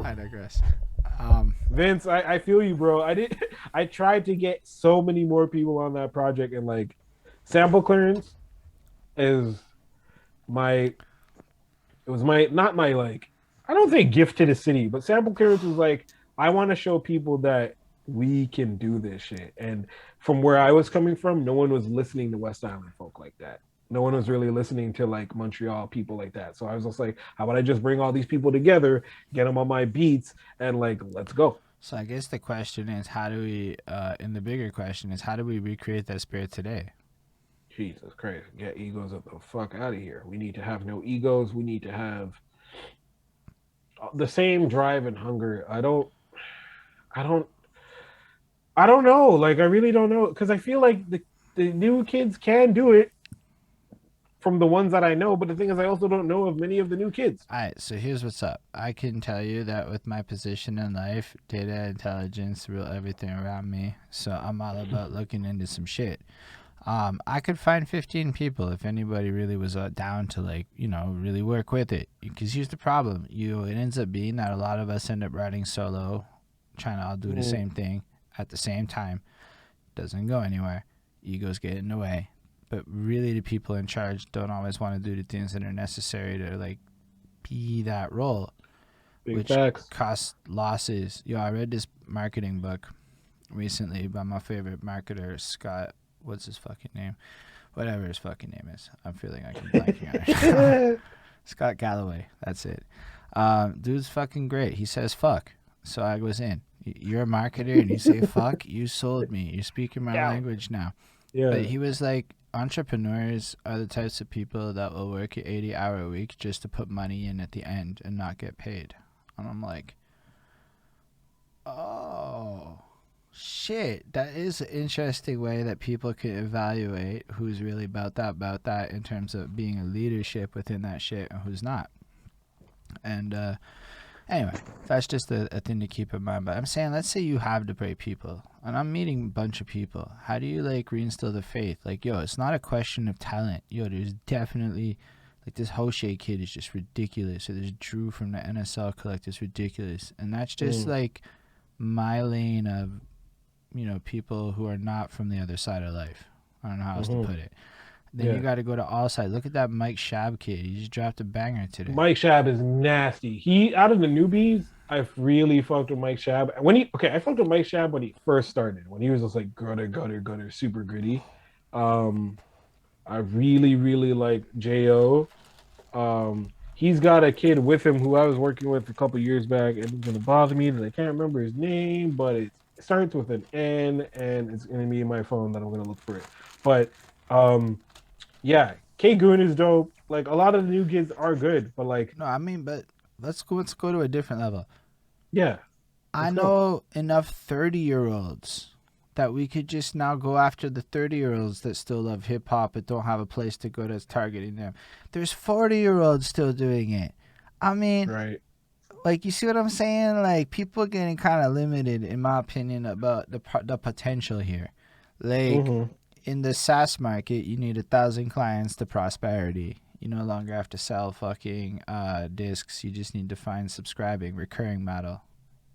I digress. Vince, I feel you, bro. I tried to get so many more people on that project, and like sample clearance is my it was my not my like I don't think gift to the city, but sample clearance was like I want to show people that we can do this shit. And from where I was coming from, no one was listening to West Island folk like that. No one was really listening to like Montreal people like that. So I was just like, how about I just bring all these people together, get them on my beats, and like let's go. So I guess the question is, how do we? And the bigger question is, how do we recreate that spirit today? Jesus Christ, get egos up the fuck out of here. We need to have no egos. We need to have the same drive and hunger. I don't, I don't know. Like, I really don't know. Because I feel like the new kids can do it from the ones that I know. But the thing is, I also don't know of many of the new kids. All right. So here's what's up. I can tell you that with my position in life, data intelligence rule everything around me. So I'm all about looking into some shit. I could find 15 people if anybody really was down to really work with it. Because here's the problem: it ends up being that a lot of us end up writing solo, trying to all do the Mm, same thing at the same time. Doesn't go anywhere. Egos get in the way. But really, the people in charge don't always want to do the things that are necessary to be that role, big which facts. costs losses. I read this marketing book recently by my favorite marketer, Scott. What's his fucking name? Whatever his fucking name is. I'm feeling like I'm blanking on it. Scott Galloway. That's it. Dude's fucking great. He says fuck. So I was in. You're a marketer and you say fuck, you sold me. You're speaking my Yeah. language now. But Yeah. he was like, entrepreneurs are the types of people that will work an 80-hour a week just to put money in at the end and not get paid. And I'm like, oh, shit. That is an interesting way that people can evaluate who's really about that in terms of being a leadership within that shit and who's not. And anyway, that's just a thing to keep in mind. But I'm saying, let's say you have the right people, and I'm meeting a bunch of people. How do you reinstill the faith? It's not a question of talent. There's definitely this Hoshe kid is just ridiculous. Or there's Drew from the NSL Collect is ridiculous, and that's just Mm, my lane of people who are not from the other side of life. I don't know how else to hmm. put it. Then you Yeah. got to go to all sides. Look at that Mike Shab kid. He just dropped a banger today. Mike Shab is nasty. He out of the newbies, I've really fucked with Mike Shab. I fucked with Mike Shab when he first started, when he was just like gutter, super gritty. Um, I really, really like Jo. He's got a kid with him who I was working with a couple years back, and it's gonna bother me that I can't remember his name, but it starts with an N, and it's gonna be in my phone that I'm gonna look for it. But um, yeah, K Goon is dope. Like a lot of the new kids are good, but like No, I mean, but let's go to a different level. yeah, I let's go. know enough 30-year-olds that we could just now go after the 30-year-olds that still love hip hop but don't have a place to go that's targeting them. There's 40-year-olds still doing it. I mean, Right. you see what I'm saying? People are getting kind of limited, in my opinion, about the potential here. Like, Mm-hmm. in the SaaS market, you need 1,000 clients to prosperity. You no longer have to sell fucking discs. You just need to find subscribing, recurring model.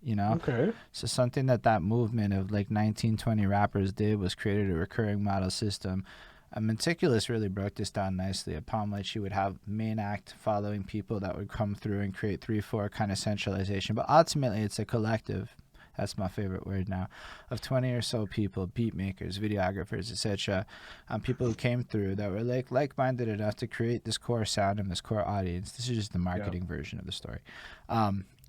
You know, Okay. so something that movement of 1920 rappers did was created a recurring model system. Meticulous really broke this down nicely, upon which you would have main act following people that would come through and create 3-4 kind of centralization. But ultimately, it's a collective. That's my favorite word now, of 20 or so people, beat makers, videographers, etc. People who came through that were like-minded enough to create this core sound and this core audience. This is just the Yeah. marketing version of the story.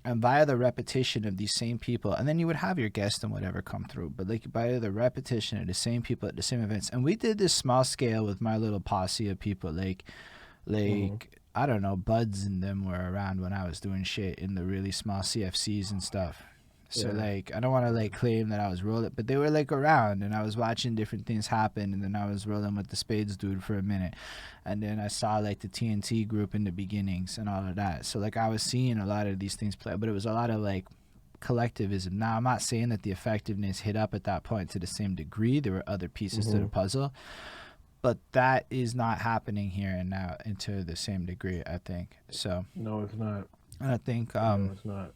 And via the repetition of these same people, and then you would have your guests and whatever come through, but via the repetition of the same people at the same events. And we did this small scale with my little posse of people, Mm-hmm. I don't know, Buds and them were around when I was doing shit in the really small CFCs and stuff. So Yeah. I don't want to claim that I was rolling, but they were around, and I was watching different things happen, and then I was rolling with the Spades dude for a minute, and then I saw the TNT group in the beginnings and all of that. So I was seeing a lot of these things play, but it was a lot of collectivism. Now I'm not saying that the effectiveness hit up at that point to the same degree. There were other pieces to Mm-hmm. the puzzle, but that is not happening here and now to the same degree, I think. So No, it's not. and I think No, it's not.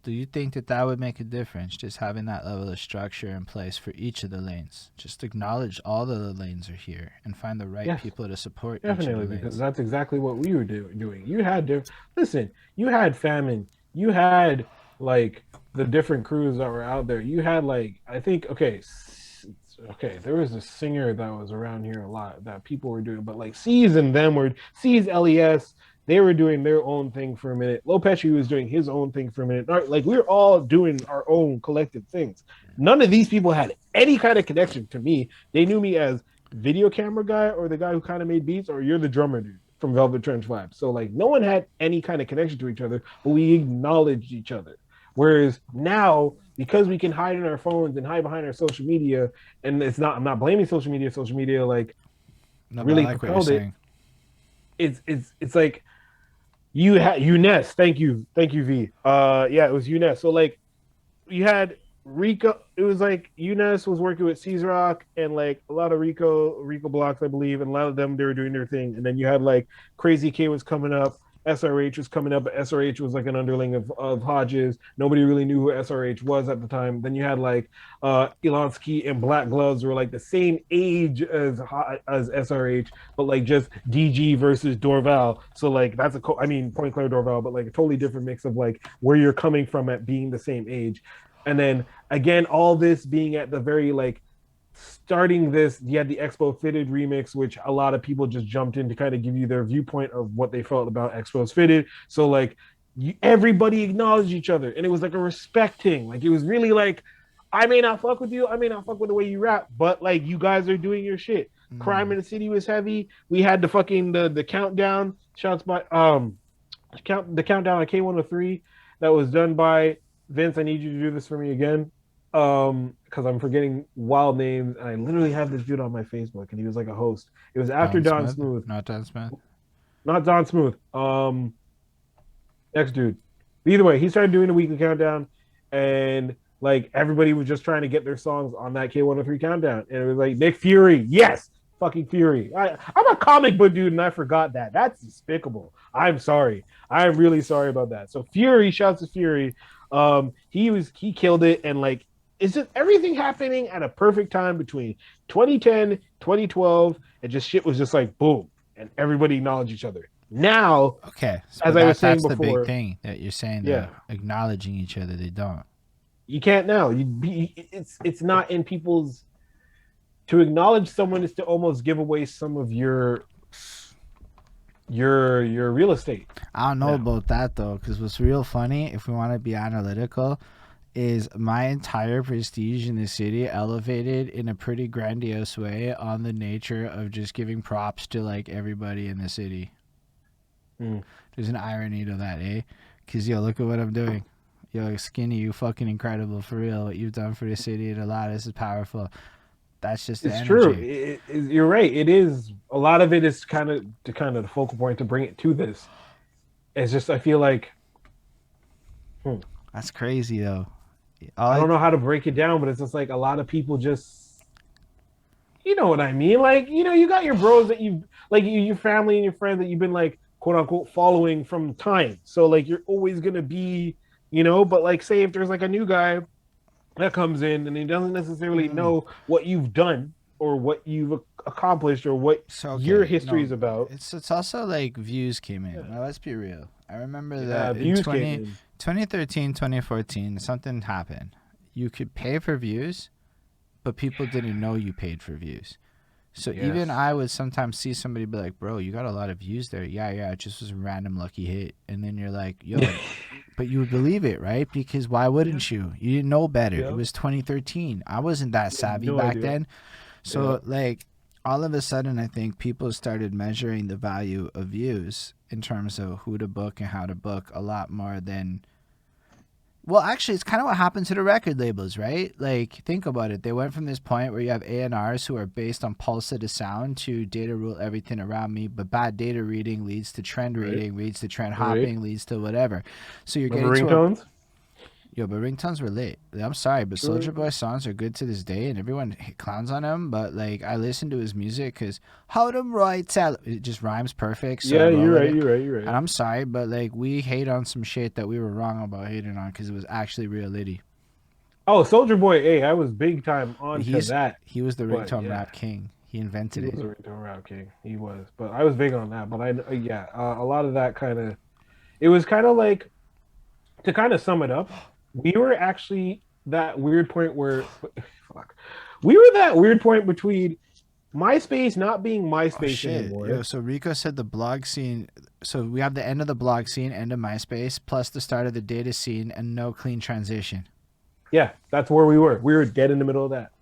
do you think that that would make a difference, just having that level of structure in place for each of the lanes? Just acknowledge all of the lanes are here and find the right Yes, people to support each of definitely, the because lanes. that's exactly what we were doing. You had to listen. You had famine. You had like the different crews that were out there. You had like I think okay. There was a singer that was around here a lot that people were doing, but like C's and them were C's LES. They were doing their own thing for a minute. Lopechi was doing his own thing for a minute. Like we were all doing our own collective things. None of these people had any kind of connection to me. They knew me as video camera guy or the guy who kind of made beats, or you're the drummer dude from Velvet Trench Vibes. So like no one had any kind of connection to each other, but we acknowledged each other. Whereas now, because we can hide in our phones and hide behind our social media, and I'm not blaming social media. Social media like No, but I really like what you're propelled it. saying. It's like you had UNES. Thank you V. Yeah, it was UNES. So like you had Rico. It was like UNES was working with Caesar Rock and like a lot of Rico blocks, I believe, and a lot of them they were doing their thing. And then you had like Crazy K was coming up, SRH was coming up, but SRH was like an underling of Hodges. Nobody really knew who SRH was at the time. Then you had like Elonsky and Black Gloves were like the same age as SRH, but like just DG versus Dorval. So like that's I mean Point Claire Dorval, but like a totally different mix of like where you're coming from at being the same age. And then again, all this being at the very like starting this, you had the Expo Fitted remix, which a lot of people just jumped in to kind of give you their viewpoint of what they felt about Expo's Fitted. So like everybody acknowledged each other, and it was like a respecting. Like it was really like, I may not fuck with you, I may not fuck with the way you rap, but like you guys are doing your shit. Crime in the City was heavy. We had the fucking the countdown shots by the countdown on K103 that was done by Vince. I need you to do this for me again. Because I'm forgetting wild names, and I literally have this dude on my Facebook, and he was like a host. It was after Don Smooth, Not Don Smith. not Don Smooth. Next dude. Either way, he started doing the weekly countdown, and like everybody was just trying to get their songs on that K103 countdown, and it was like Nick Fury, yes, fucking Fury. I'm a comic book dude, and I forgot that. That's despicable. I'm sorry. I'm really sorry about that. So Fury, shouts to Fury. He killed it, and like it's just everything happening at a perfect time between 2010, 2012, and just shit was just like boom, and everybody acknowledged each other. Now, Okay, so as I was saying that's before, the big thing that you're saying. yeah, Acknowledging each other, they don't. you can't now. It's not in people's to acknowledge someone is to almost give away some of your real estate. I don't know now. about that though, because what's real funny, if we want to be analytical, is my entire prestige in the city elevated in a pretty grandiose way on the nature of just giving props to like everybody in the city. There's an irony to that, eh? Because yo, look at what I'm doing. Yo, Skinny, you fucking incredible for real. What you've done for the city and a lot. This is powerful. That's just the It's energy. true. You're right. It is a lot of it is kind of the focal point to bring it to this. It's just I feel like That's crazy though. I don't know how to break it down, but it's just like a lot of people just, you know what I mean? Like, you know, you got your bros that you like, your family and your friends that you've been like, quote unquote, following from time. So like, you're always gonna be, you know. But like, say if there's like a new guy that comes in and he doesn't necessarily know what you've done or what you've accomplished or what your history is about. It's also like views came in. Now let's be real. I remember that in views came in. 2013, 2014, something happened. You could pay for views, but people didn't know you paid for views. So even I would sometimes see somebody be like, bro, you got a lot of views there. Yeah, it just was a random lucky hit. And then you're like, yo, but you would believe it, right? Because why wouldn't you? You didn't know better. It was 2013. I wasn't that savvy back then. So like all of a sudden, I think people started measuring the value of views in terms of who to book and how to book a lot more than... Well, actually, it's kind of what happened to the record labels, right? Like, think about it. They went from this point where you have A&Rs who are based on pulse of the sound to data rule everything around me, but bad data reading leads to trend reading, leads to trend hopping, leads to whatever. So you're getting ringtones? Yo, but ringtones were lit. I'm sorry, but True. Soldier Boy songs are good to this day, and everyone clowns on him. But like, I listen to his music because how them right tell it just rhymes perfect. So I Yeah, roll you're with right. it. You're right. You're And right. I'm sorry, but like, we hate on some shit that we were wrong about hating on because it was actually real litty. Oh, Soldier Boy. Hey, I was big time onto He's that. he was the But ringtone yeah, rap king. He he invented was it. a ringtone rap king. He was. But I was big on that. But yeah, a lot of that kind of. It was kind of like, to kind of sum it up. We were actually that weird point where, fuck, we were that weird point between MySpace not being Oh MySpace shit, yo! anymore. So Rico said the blog scene. So we have the end of the blog scene, end of MySpace, plus the start of the data scene, and no clean transition. Yeah, that's where we were. We were dead in the middle of that.